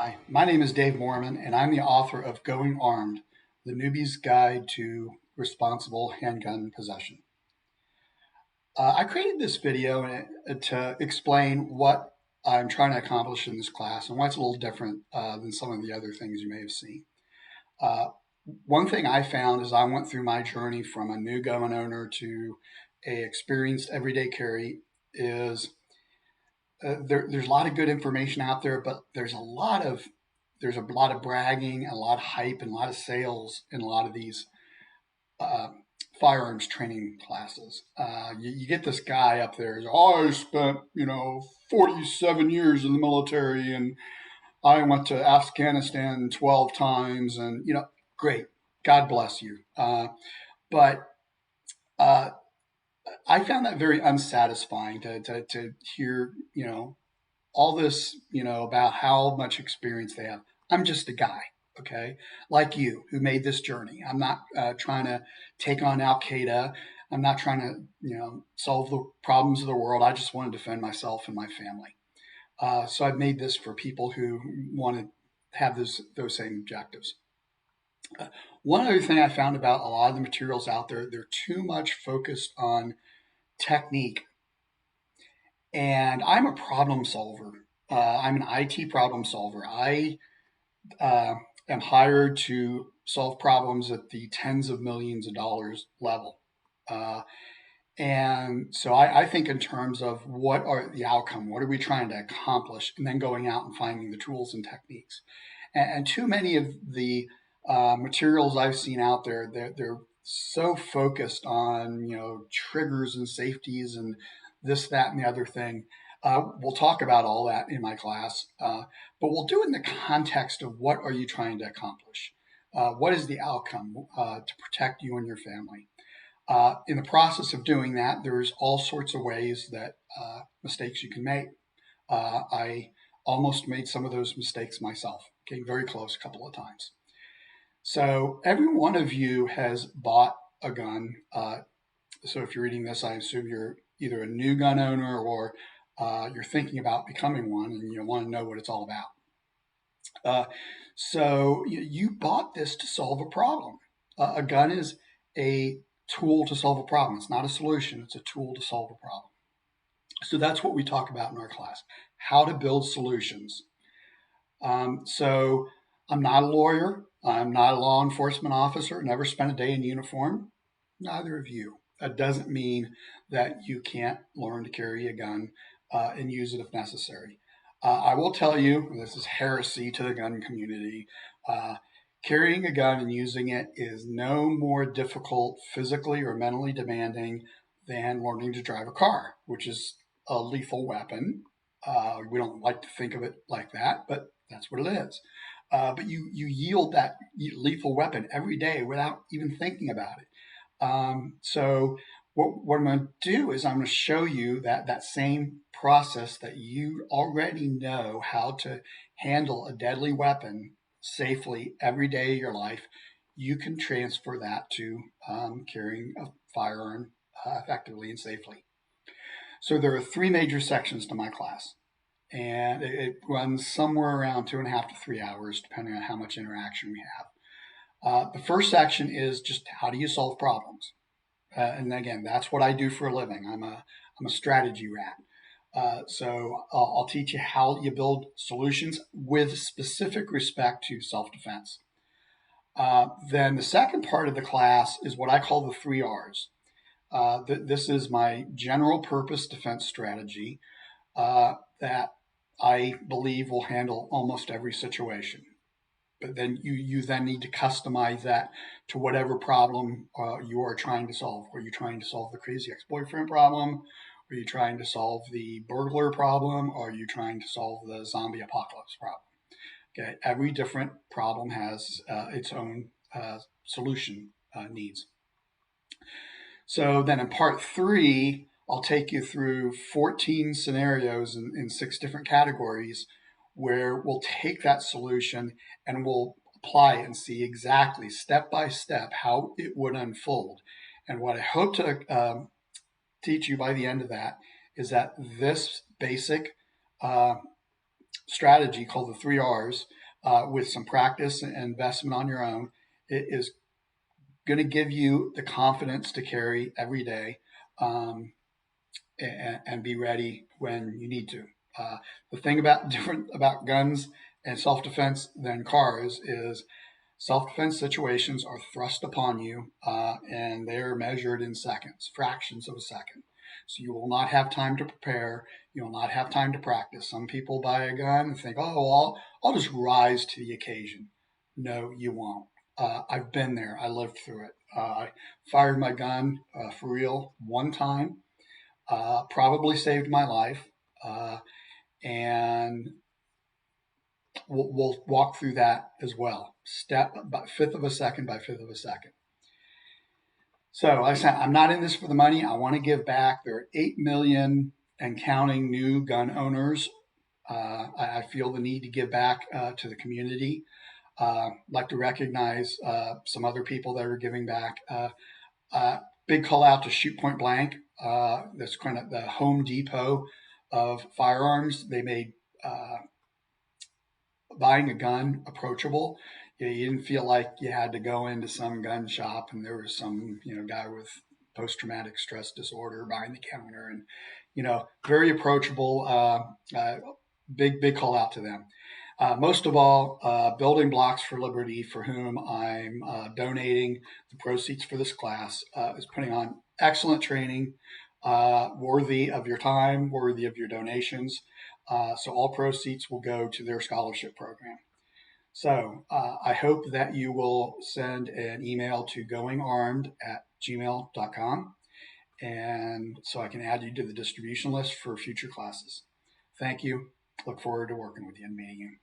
Hi, my name is Dave Mormon, and I'm the author of Going Armed, the Newbie's Guide to Responsible Handgun Possession. I created this video to explain what I'm trying to accomplish in this class and why it's a little different than some of the other things you may have seen. Uh, One thing I found as I went through my journey from a new gun owner to a experienced everyday carry is there's a lot of good information out there, but there's a lot of bragging, a lot of hype, and a lot of sales in a lot of these uh, firearms training classes. You get this guy up there. Oh, I spent 47 years in the military, and I went to Afghanistan 12 times, and great. God bless you. But uh, I found that very unsatisfying to hear all this, about how much experience they have. I'm just a guy, okay, like you, who made this journey. I'm not trying to take on Al Qaeda. I'm not trying to, solve the problems of the world. I just want to defend myself and my family. So I've made this for people who want to have those same objectives. One other thing I found about a lot of the materials out there, they're too much focused on technique. And I'm a problem solver. I'm an IT problem solver. I uh, am hired to solve problems at the tens of millions of dollars level. Uh, and so I think in terms of what are the outcome, what are we trying to accomplish, and then going out and finding the tools and techniques. And too many of the materials I've seen out there, they're so focused on triggers and safeties and this, that, and the other thing. We'll talk about all that in my class, but we'll do it in the context of what are you trying to accomplish? What is the outcome to protect you and your family? In the process of doing that, there's all sorts of ways that mistakes you can make. I almost made some of those mistakes myself. Came very close a couple of times. So every one of you has bought a gun. So if you're reading this, I assume you're either a new gun owner or you're thinking about becoming one and you want to know what it's all about. So you bought this to solve a problem. A gun is a tool to solve a problem. It's not a solution. It's a tool to solve a problem. So that's what we talk about in our class, how to build solutions. So I'm not a lawyer. I'm not a law enforcement officer. Never spent a day in uniform. Neither of you. That doesn't mean that you can't learn to carry a gun and use it if necessary. I will tell you, this is heresy to the gun community. Carrying a gun and using it is no more difficult physically or mentally demanding than learning to drive a car, which is a lethal weapon. We don't like to think of it like that, but that's what it is. But you yield that lethal weapon every day without even thinking about it. So what I'm going to do is I'm going to show you that same process that you already know how to handle a deadly weapon safely every day of your life. You can transfer that to carrying a firearm effectively and safely. So there are three major sections to my class, and it runs somewhere around 2.5 to 3 hours, depending on how much interaction we have. The first section is just how do you solve problems, and again, that's what I do for a living. I'm a strategy rat. So I'll teach you how you build solutions with specific respect to self-defense. Then the second part of the class is what I call the 3 Rs. This is my general purpose defense strategy that I believe will handle almost every situation. But then you then need to customize that to whatever problem you are trying to solve. Are you trying to solve the crazy ex-boyfriend problem? Are you trying to solve the burglar problem? Or are you trying to solve the zombie apocalypse problem? Okay, every different problem has its own solution needs. So then in part 3, I'll take you through 14 scenarios in 6 different categories where we'll take that solution and we'll apply it and see exactly step by step how it would unfold. And what I hope to teach you by the end of that is that this basic strategy called the 3 R's with some practice and investment on your own, it is going to give you the confidence to carry every day, and be ready when you need to. The thing about different about guns and self-defense than cars is self-defense situations are thrust upon you, and they're measured in seconds, fractions of a second. So you will not have time to prepare. You will not have time to practice. Some people buy a gun and think, "Oh, well, I'll just rise to the occasion." No, you won't. I've been there. I lived through it. I fired my gun for real one time. Probably saved my life, and we'll walk through that as well, step by fifth of a second by fifth of a second. So, like I said, I'm not in this for the money. I want to give back. There are 8 million and counting new gun owners. I feel the need to give back to the community. I'd like to recognize some other people that are giving back. Big call out to Shoot Point Blank. That's kind of the Home Depot of firearms. They made buying a gun approachable. You didn't feel like you had to go into some gun shop and there was some guy with post-traumatic stress disorder behind the counter, and very approachable. Big call out to them. Most of all, Building Blocks for Liberty, for whom I'm donating the proceeds for this class, is putting on excellent training, worthy of your time, worthy of your donations. So all proceeds will go to their scholarship program. So I hope that you will send an email to goingarmed@gmail.com, and so I can add you to the distribution list for future classes. Thank you. Look forward to working with you and meeting you.